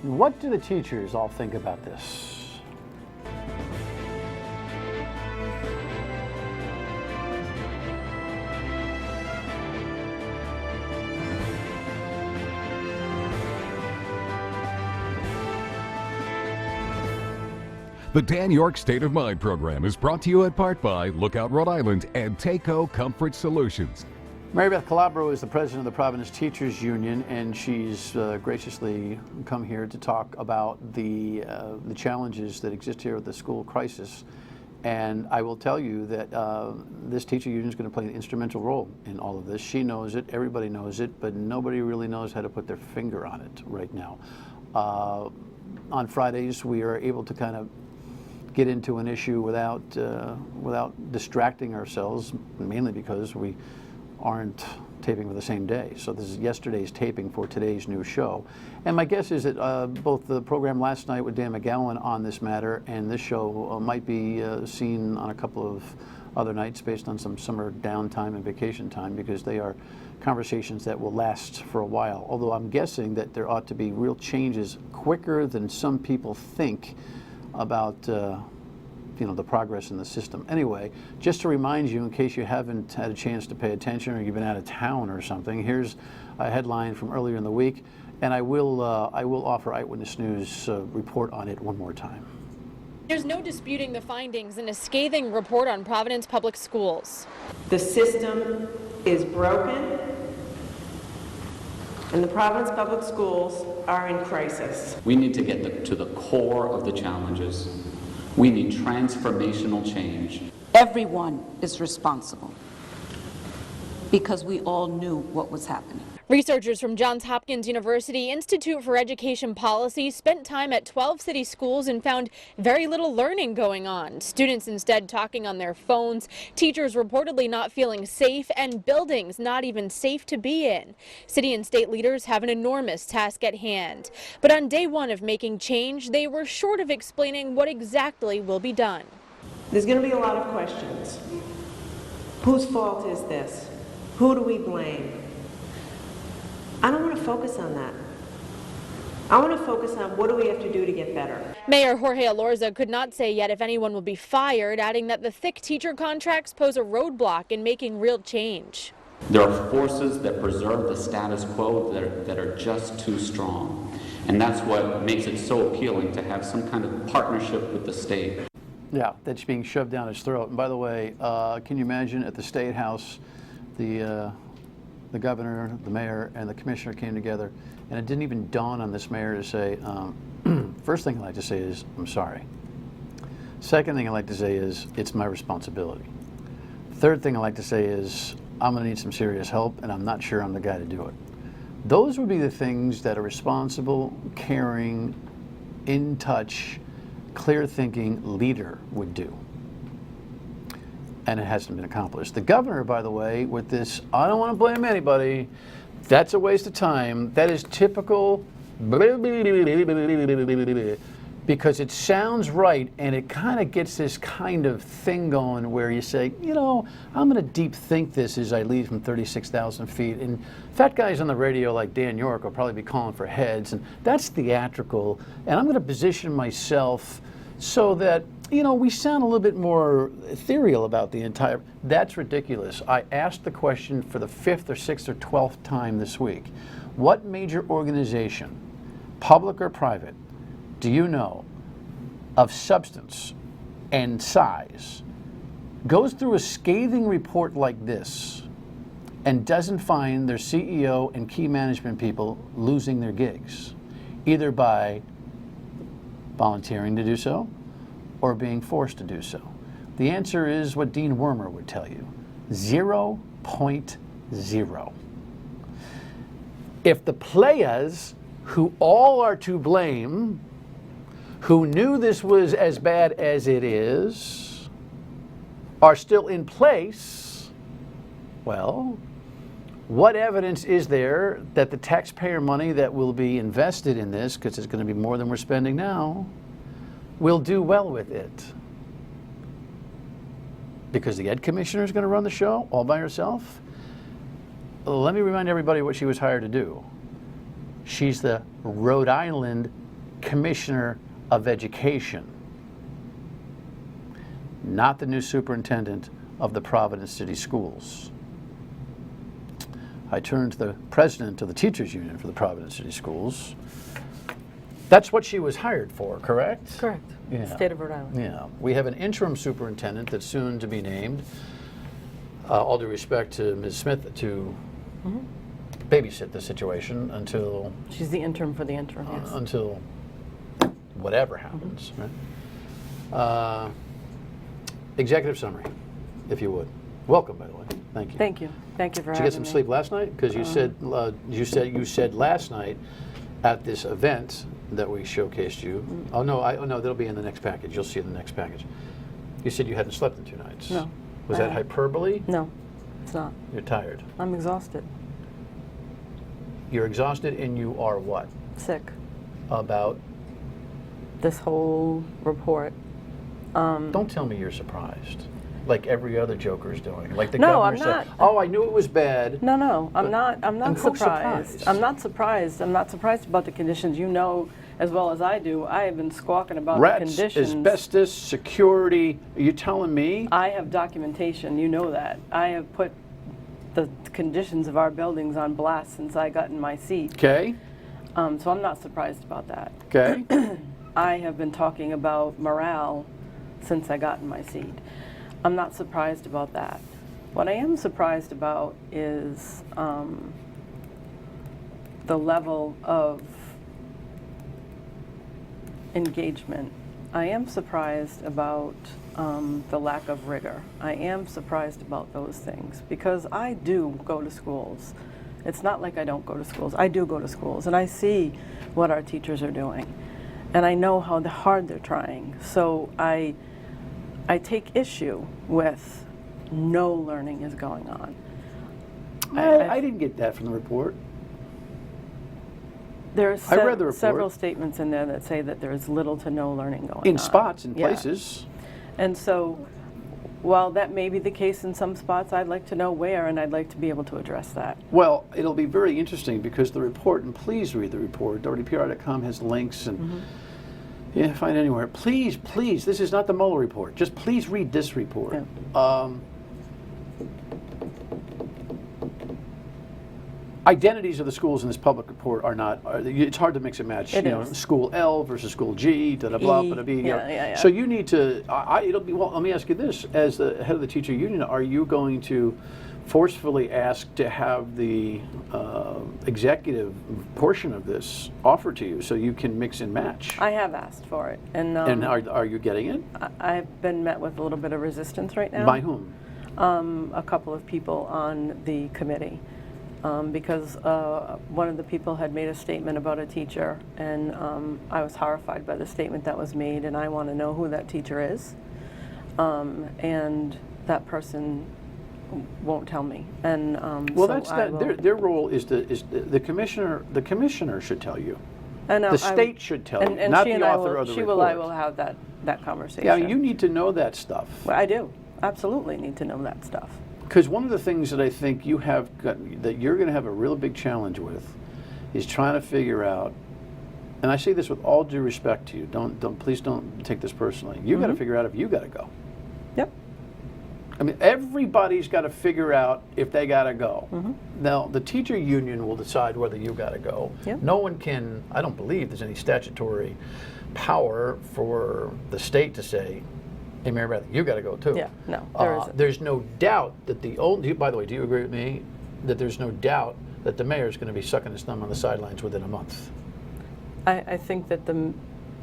What do the teachers all think about this? The Dan York State of Mind program is brought to you in part by Lookout Rhode Island and Taco Comfort Solutions. Maribeth Calabro is the president of the Providence Teachers Union, and she's graciously come here to talk about the challenges that exist here with the school crisis. And I will tell you that this teacher union is going to play an instrumental role in all of this. She knows it, everybody knows it, but nobody really knows how to put their finger on it right now. On Fridays, we are able to kind of get into an issue without distracting ourselves, mainly because we aren't taping for the same day. So this is yesterday's taping for today's new show. And my guess is that both the program last night with Dan McGowan on this matter and this show might be seen on a couple of other nights based on some summer downtime and vacation time, because they are conversations that will last for a while. Although I'm guessing that there ought to be real changes quicker than some people think about the progress in the system. Anyway, just to remind you, in case you haven't had a chance to pay attention or you've been out of town or something, here's a headline from earlier in the week, and I will offer Eyewitness News report on it one more time. There's no disputing the findings in a scathing report on Providence Public Schools. The system is broken, and the Providence Public Schools are in crisis. We need to get to the core of the challenges. We need transformational change. Everyone is responsible because we all knew what was happening. Researchers from Johns Hopkins University Institute for Education Policy spent time at 12 city schools and found very little learning going on. Students instead talking on their phones, teachers reportedly not feeling safe, and buildings not even safe to be in. City and state leaders have an enormous task at hand. But on day one of making change, they were short of explaining what exactly will be done. There's going to be a lot of questions. Whose fault is this? Who do we blame? I don't want to focus on that. I want to focus on what do we have to do to get better. Mayor Jorge Alorza could not say yet if anyone will be fired, adding that the thick teacher contracts pose a roadblock in making real change. There are forces that preserve the status quo that are just too strong. And that's what makes it so appealing to have some kind of partnership with the state. Yeah, that's being shoved down his throat. And by the way, can you imagine at the State House, the governor, the mayor, and the commissioner came together, and it didn't even dawn on this mayor to say, first thing I'd like to say is, I'm sorry. Second thing I'd like to say is, it's my responsibility. Third thing I'd like to say is, I'm going to need some serious help, and I'm not sure I'm the guy to do it. Those would be the things that a responsible, caring, in touch, clear-thinking leader would do. And it hasn't been accomplished. The governor, by the way, with this, I don't want to blame anybody, that's a waste of time. That is typical, because it sounds right, and it kind of gets this kind of thing going where you say, I'm going to deep think this as I lead from 36,000 feet. And fat guys on the radio like Dan York will probably be calling for heads, and that's theatrical. And I'm going to position myself so that we sound a little bit more ethereal about the entire. That's ridiculous. I asked the question for the 5th or 6th or 12th time this week. What major organization, public or private, do you know of substance and size goes through a scathing report like this and doesn't find their CEO and key management people losing their gigs, either by volunteering to do so or being forced to do so? The answer is what Dean Wormer would tell you, 0.0. If the players, who all are to blame, who knew this was as bad as it is, are still in place, well, what evidence is there that the taxpayer money that will be invested in this, because it's going to be more than we're spending now, will do well with it? Because the ed commissioner is going to run the show all by herself? Let me remind everybody what she was hired to do. She's the Rhode Island Commissioner of Education, not the new superintendent of the Providence City Schools. I turned to the president of the Teachers Union for the Providence City Schools. That's what she was hired for, correct? Correct. Yeah. State of Rhode Island. Yeah. We have an interim superintendent that's soon to be named. All due respect to Ms. Smith, to babysit the situation until She's the interim for the interim, yes. until whatever happens. Right? Executive summary, if you would. Welcome, by the way. Thank you. Thank you. Thank you for Did you having get some me. sleep last night? Because you said last night at this event that we showcased you. Oh no, that'll be in the next package. You'll see it in the next package. You said you hadn't slept in 2 nights. No. Was that hyperbole? No, it's not. You're tired. I'm exhausted. You're exhausted, and you are what? Sick. About? This whole report. Don't tell me you're surprised, like every other Joker's doing. Like the No, governor I'm said, not. "Oh, I knew it was bad." No, I'm But- not. I'm not and who's surprised. surprised? I'm not surprised. I'm not surprised about the conditions. You know as well as I do. I have been squawking about the Rats, conditions. asbestos, security. Are you telling me? I have documentation. You know that. I have put the conditions of our buildings on blast since I got in my seat. Okay. So I'm not surprised about that. Okay. I have been talking about morale since I got in my seat. I'm not surprised about that. What I am surprised about is the level of engagement. I am surprised about the lack of rigor. I am surprised about those things because I do go to schools. It's not like I don't go to schools. I do go to schools and I see what our teachers are doing. And I know how hard they're trying. So I take issue with no learning is going on. I didn't get that from the report. There are I read the report. several statements in there that say that there is little to no learning going on. In spots, in Yeah. places. And so, while that may be the case in some spots, I'd like to know where, and I'd like to be able to address that. Well, it'll be very interesting because the report, and please read the report, DohertyPR.com has links and yeah, find it anywhere. Please, please, this is not the Mueller report. Just please read this report. Yeah. Identities of the schools in this public report are not, it's hard to mix and match. It you know, is. school L versus school G, da da blah, E, da B. yeah. So you need to, it'll be, well, let me ask you this. As the head of the teacher union, are you going to forcefully ask to have the executive portion of this offered to you so you can mix and match? I have asked for it, and Are you getting it? I've been met with a little bit of resistance right now. By whom? A couple of people on the committee. Because one of the people had made a statement about a teacher, and I was horrified by the statement that was made, and I want to know who that teacher is. And that person won't tell me. And Well, so that's I that. will, Their role is the commissioner. The commissioner should tell you. and The state should tell you, and not she the and I author will, of the she report. will. I will have that conversation. Yeah, you need to know that stuff. Well, I do absolutely need to know that stuff. Because one of the things that I think you have that you're going to have a real big challenge with is trying to figure out, and I say this with all due respect to you. Please don't take this personally. You got to figure out if you got to go. Yep. I mean, everybody's got to figure out if they got to go. Now, the teacher union will decide whether you got to go. Yep. No one can. I don't believe there's any statutory power for the state to say, "Hey, Maribeth, you got to go too." Yeah. No, there isn't. There's no doubt that by the way, do you agree with me that there's no doubt that the mayor's going to be sucking his thumb on the sidelines within a month? I think that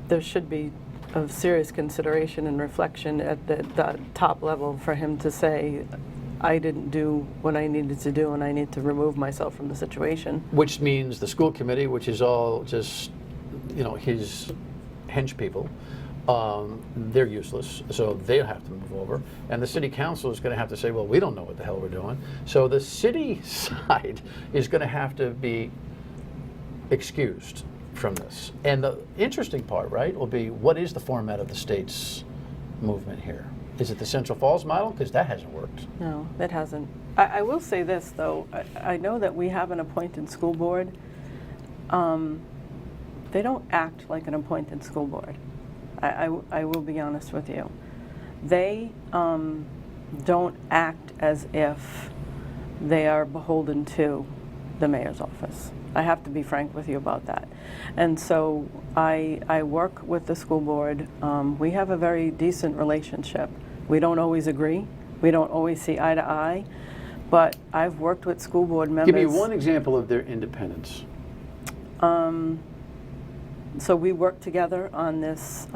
there should be of serious consideration and reflection at the top level for him to say, I didn't do what I needed to do and I need to remove myself from the situation. Which means the school committee, which is all just, his hench people, they're useless, so they'll have to move over. And the city council is going to have to say, well, we don't know what the hell we're doing. So the city side is going to have to be excused from this. And the interesting part, right, will be what is the format of the state's movement here? Is it the Central Falls model? Because that hasn't worked. No, that hasn't. I will say this, though. I know that we have an appointed school board. they don't act like an appointed school board. I will be honest with you. They don't act as if they are beholden to the mayor's office. I have to be frank with you about that. And so I work with the school board. We have a very decent relationship. We don't always agree. We don't always see eye to eye. But I've worked with school board members. Give me one example of their independence. So we worked together on this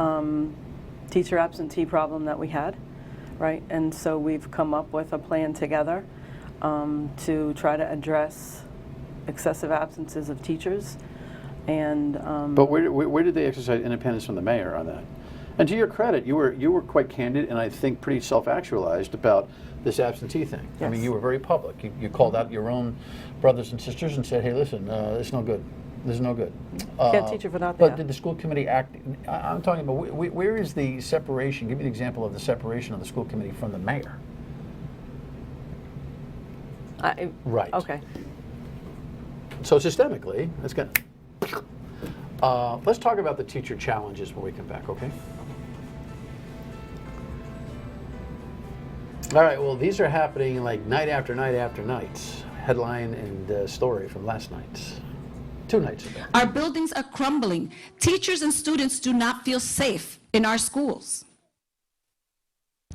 teacher absentee problem that we had, right? And so we've come up with a plan together to try to address excessive absences of teachers. And But where did they exercise independence from the mayor on that? And to your credit, you were quite candid and I think pretty self-actualized about this absentee thing. Yes. I mean, you were very public. You called out your own brothers and sisters and said, hey, listen, it's no good. This is no good. Can't teach if we're not there. But did the school committee act? I'm talking about where is the separation? Give me the example of the separation of the school committee from the mayor. Right. Okay. So systemically, it's going to... let's talk about the teacher challenges when we come back, okay? All right, well, these are happening like night after night after night. Headline and story from last night. 2 nights ago. Our buildings are crumbling. Teachers and students do not feel safe in our schools.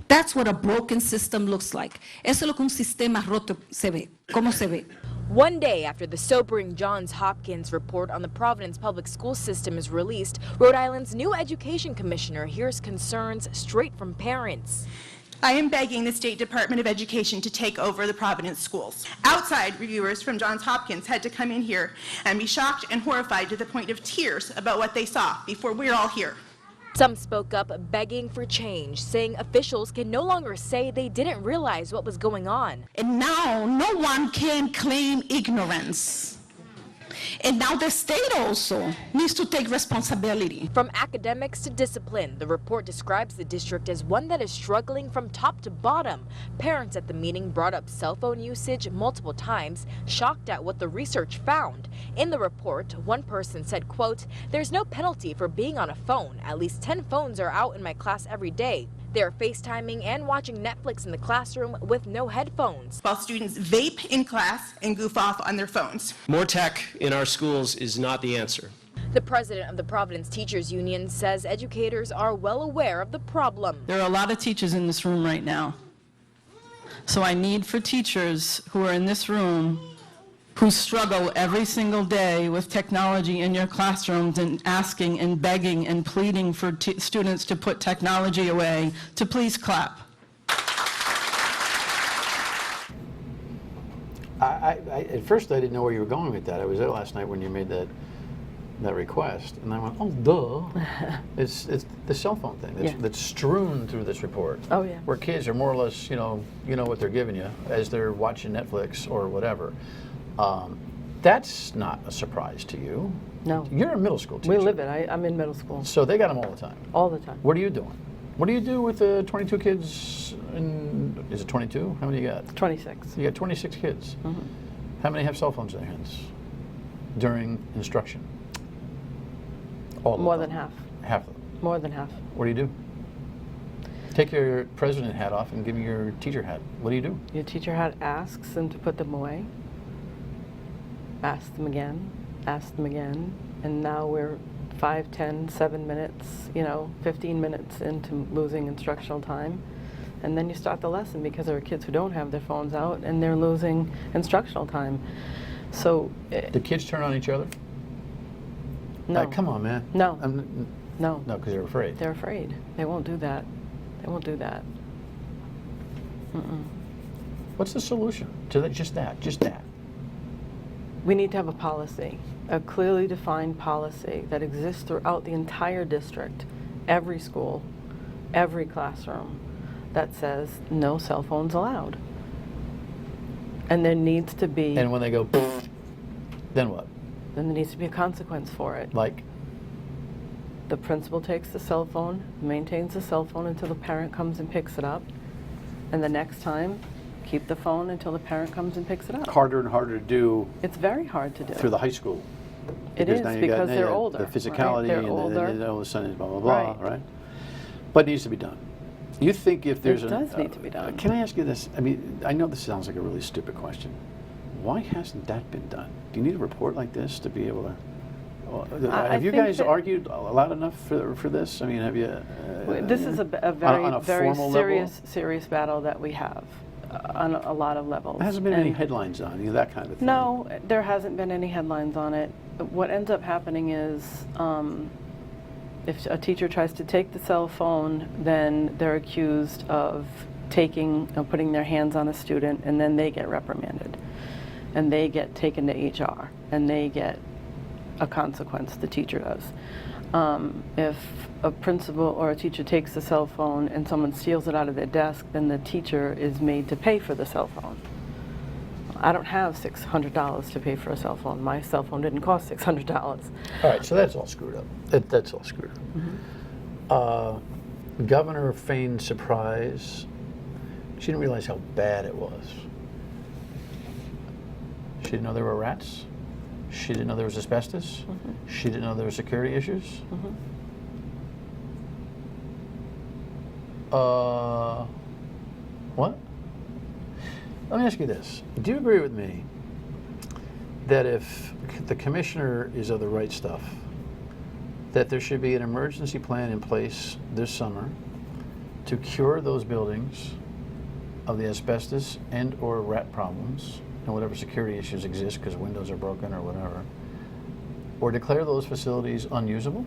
That's what a broken system looks like. Eso es lo que un sistema roto se ve. ¿Cómo se ve? One day after the sobering Johns Hopkins report on the Providence public school system is released, Rhode Island's new education commissioner hears concerns straight from parents. I am begging the State Department of Education to take over the Providence schools. Outside reviewers from Johns Hopkins had to come in here and be shocked and horrified to the point of tears about what they saw before we're all here. Some spoke up begging for change, saying officials can no longer say they didn't realize what was going on. And now no one can claim ignorance. And now the state also needs to take responsibility. From academics to discipline, the report describes the district as one that is struggling from top to bottom. Parents at the meeting brought up cell phone usage multiple times, shocked at what the research found. In the report, one person said, quote, "There's no penalty for being on a phone. At least 10 phones are out in my class every day. They're FaceTiming and watching Netflix in the classroom with no headphones." While students vape in class and goof off on their phones. More tech in our schools is not the answer. The president of the Providence Teachers Union says educators are well aware of the problem. There are a lot of teachers in this room right now. So I need for teachers who are in this room who struggle every single day with technology in your classrooms and asking and begging and pleading for students to put technology away, to please clap. At first, I didn't know where you were going with that. I was there last night when you made that request, and I went, oh, duh. It's the cell phone thing that's strewn through this report. Oh, yeah. Where kids are more or less, you know what they're giving you as they're watching Netflix or whatever. That's not a surprise to you. No. You're a middle school teacher. We live it. I'm in middle school. So they got them all the time. All the time. What are you doing? What do you do with the 22 kids? Is it 22? How many you got? 26. You got 26 kids. Mm-hmm. How many have cell phones in their hands during instruction? All of them. More than half. Half of them. More than half. What do you do? Take your president hat off and give me your teacher hat. What do you do? Your teacher hat asks them to put them away. Ask them again. Ask them again. And now we're 5, 10, 7 minutes, 15 minutes into losing instructional time. And then you start the lesson because there are kids who don't have their phones out and they're losing instructional time. So... Do kids turn on each other? No. Come on, man. No. No. No, because they're afraid. They're afraid. They won't do that. They won't do that. Mm-mm. What's the solution to that? Just that. We need to have a policy, a clearly defined policy that exists throughout the entire district, every school, every classroom, that says no cell phones allowed. And there needs to be... And when they go, then what? Then there needs to be a consequence for it. Like? The principal takes the cell phone, maintains the cell phone until the parent comes and picks it up. And the next time, keep the phone until the parent comes and picks it up. Harder and harder to do. It's very hard to do. Through the high school. It is, now you because got they're the older, physicality, right? They're and older. then all of a sudden it's blah, blah, blah, Right. right? But it needs to be done. You think if there's It does need to be done. Can I ask you this? I mean, I know this sounds like a really stupid question. Why hasn't that been done? Do you need a report like this to be able to? Have you think guys that- argued loud enough for this? I mean, have you? This is a on a very formal level? serious battle that we have on a lot of levels. There hasn't been any And headlines on you, that kind of thing. No, there hasn't been any headlines on it. What ends up happening is if a teacher tries to take the cell phone, then they're accused of putting their hands on a student, and then they get reprimanded. And they get taken to HR, and they get a consequence, the teacher does. If a principal or a teacher takes the cell phone and someone steals it out of their desk, then the teacher is made to pay for the cell phone. I don't have $600 to pay for a cell phone. My cell phone didn't cost $600. All right, so that's all screwed up. That's all screwed up. Governor feigned surprise. She didn't realize how bad it was. She didn't know there were rats. She didn't know there was asbestos. She didn't know there were security issues. What? Let me ask you this. Do you agree with me that if the commissioner is of the right stuff, that there should be an emergency plan in place this summer to cure those buildings of the asbestos and or rat problems and whatever security issues exist because windows are broken or whatever, or declare those facilities unusable?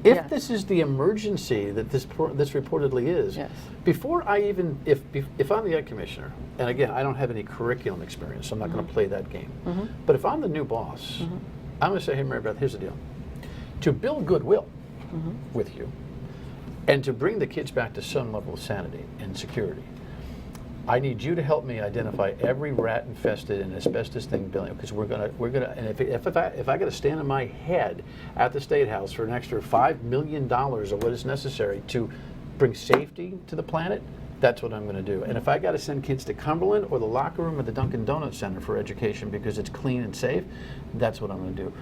If Yes. this is the emergency that this reportedly is, Yes. before I even, if I'm the ed commissioner, and again, I don't have any curriculum experience, so I'm not going to play that game, but if I'm the new boss, I'm going to say, hey, Maribeth, here's the deal. To build goodwill with you and to bring the kids back to some level of sanity and security, I need you to help me identify every rat-infested and asbestos thing building, because we're gonna, and if I got to stand on my head at the State House for an extra $5 million or what is necessary to bring safety to the planet, that's what I'm going to do. And if I got to send kids to Cumberland or the locker room at the Dunkin' Donuts Center for education because it's clean and safe, that's what I'm going to do.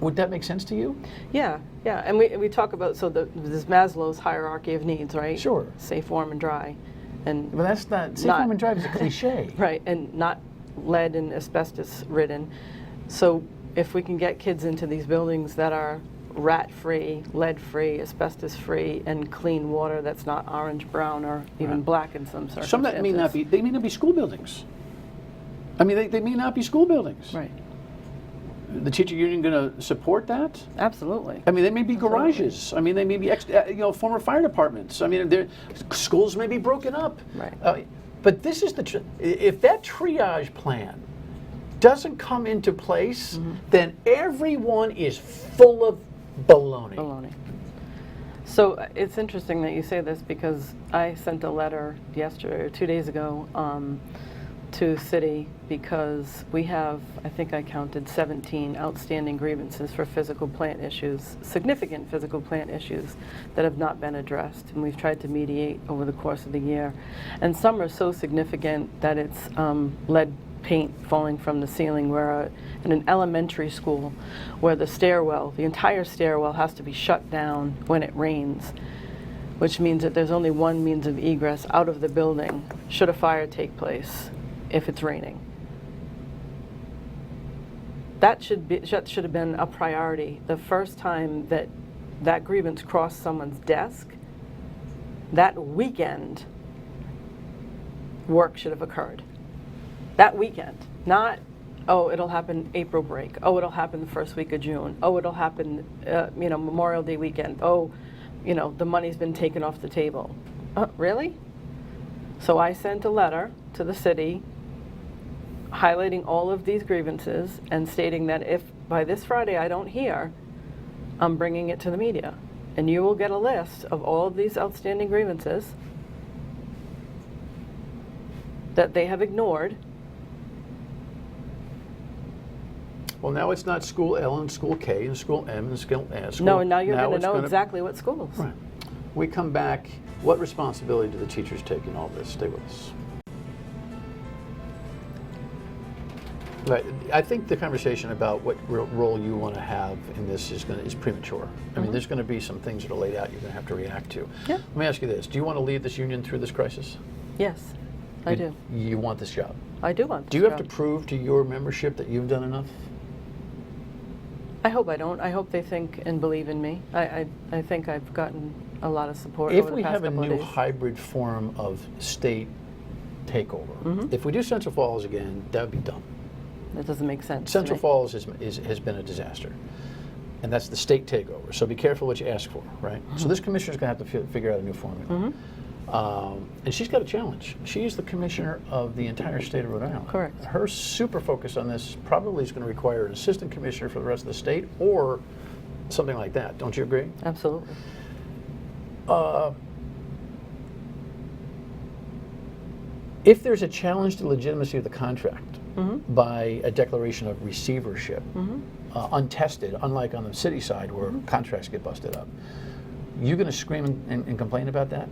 Would that make sense to you? Yeah, and we talk about, this Maslow's hierarchy of needs, right? Sure. Safe, warm, and dry. And Well, that's not, safe, warm, and dry is a cliche. Right, and not lead and asbestos ridden. So if we can get kids into these buildings that are rat-free, lead-free, asbestos-free, and clean water that's not orange, brown, or even black in some circumstances. Some that may not be, they may not be school buildings. I mean, they may not be school buildings. Right. The teacher union going to support that? Absolutely. I mean, they may be garages. I mean, they may be former fire departments. I mean, schools may be broken up. Right. But this is if that triage plan doesn't come into place, then everyone is full of baloney. So it's interesting that you say this, because I sent a letter yesterday or 2 days ago to city, because we have, I think I counted 17 outstanding grievances for physical plant issues, significant physical plant issues that have not been addressed, and we've tried to mediate over the course of the year. And some are so significant that it's lead paint falling from the ceiling, where in an elementary school where the entire stairwell has to be shut down when it rains, which means that there's only one means of egress out of the building should a fire take place if it's raining. That should have been a priority. The first time that grievance crossed someone's desk, that weekend, work should have occurred. That weekend, not, oh, it'll happen April break. Oh, it'll happen the first week of June. Oh, it'll happen, Memorial Day weekend. Oh, the money's been taken off the table. Really? So I sent a letter to the city highlighting all of these grievances and stating that if by this Friday I don't hear, I'm bringing it to the media. And you will get a list of all of these outstanding grievances that they have ignored. Well, now it's not school L and school K and school M and school S. No, and now you're going to know exactly what schools. Right. We come back. What responsibility do the teachers take in all this? Stay with us. Right. I think the conversation about what role you want to have in this is premature. I mean, there's going to be some things that are laid out you're going to have to react to. Yeah. Let me ask you this. Do you want to lead this union through this crisis? Yes, I do. You want this job? I do want this Do you have job. to prove to your membership that you've done enough? I hope I don't. I hope they think and believe in me. I think I've gotten a lot of support If over the we past have a couple of new days. hybrid form of state takeover, if we do Central Falls again, that would be dumb. That doesn't make sense. to Central me. Falls has been a disaster. And that's the state takeover. So be careful what you ask for, right? So this commissioner's going to have to figure out a new formula. And she's got a challenge. She's the commissioner of the entire state of Rhode Island. Correct. Her super focus on this probably is going to require an assistant commissioner for the rest of the state or something like that. Don't you agree? Absolutely. If there's a challenge to the legitimacy of the contract by a declaration of receivership, untested, unlike on the city side where contracts get busted up, you going to scream and complain about that?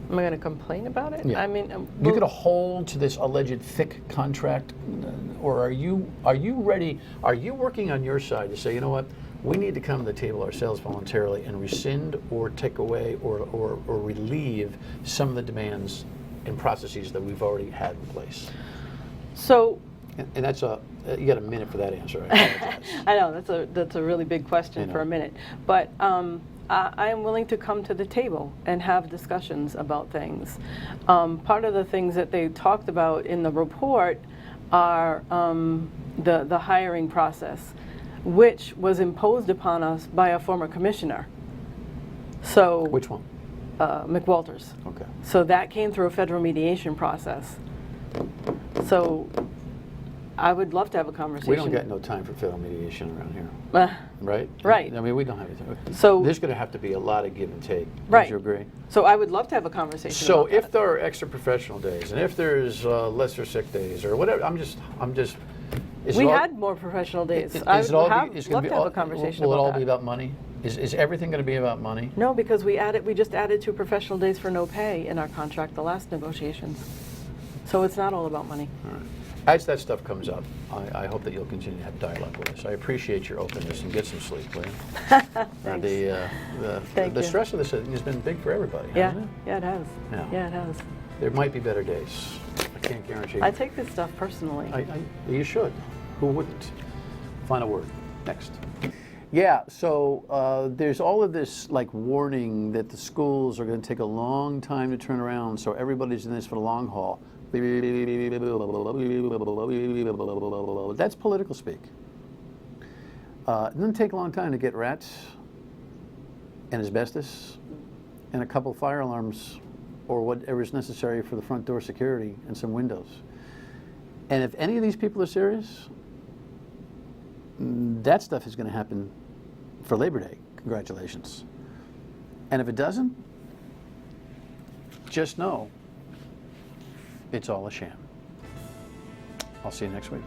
Am I going to complain about it? Yeah. I mean, You're going to hold to this alleged thick contract, or are you ready? Are you working on your side to say, you know what, we need to come to the table ourselves voluntarily and rescind or take away or relieve some of the demands and processes that we've already had in place? so And that's you got a minute for that answer. I apologize. I know that's a really big question for a minute, but I am willing to come to the table and have discussions about things. Part of the things that they talked about in the report are the hiring process, which was imposed upon us by a former commissioner. So Which one? McWalters. Okay. So that came through a federal mediation process. So I would love to have a conversation. We don't get no time for federal mediation around here, right? Right. I mean, we don't have anything. So- there's going to have to be a lot of give and take. Right. Don't you agree? So I would love to have a conversation So about if that. there are extra professional days, and if there's lesser sick days, or whatever, I'm just. Is We it all- had more professional days. is I it would all love is gonna to be have all- a conversation Will it about all that. be about money? Is everything going to be about money? No, because we just added 2 professional days for no pay in our contract, the last negotiations. So it's not all about money. All right. As that stuff comes up, I hope that you'll continue to have dialogue with us. I appreciate your openness, and get some sleep, will you? Thanks. The you. stress of this has been big for everybody, Yeah, hasn't it? yeah, it has. Yeah. Yeah, it has. There might be better days. I can't guarantee. I take this stuff personally. You should. Who wouldn't? Final word. Next. Yeah, so there's all of this like warning that the schools are going to take a long time to turn around, so everybody's in this for the long haul. That's political speak. It doesn't take a long time to get rats and asbestos and a couple fire alarms or whatever is necessary for the front door security and some windows. And if any of these people are serious, that stuff is going to happen for Labor Day. Congratulations. And if it doesn't, just know it's all a sham. I'll see you next week.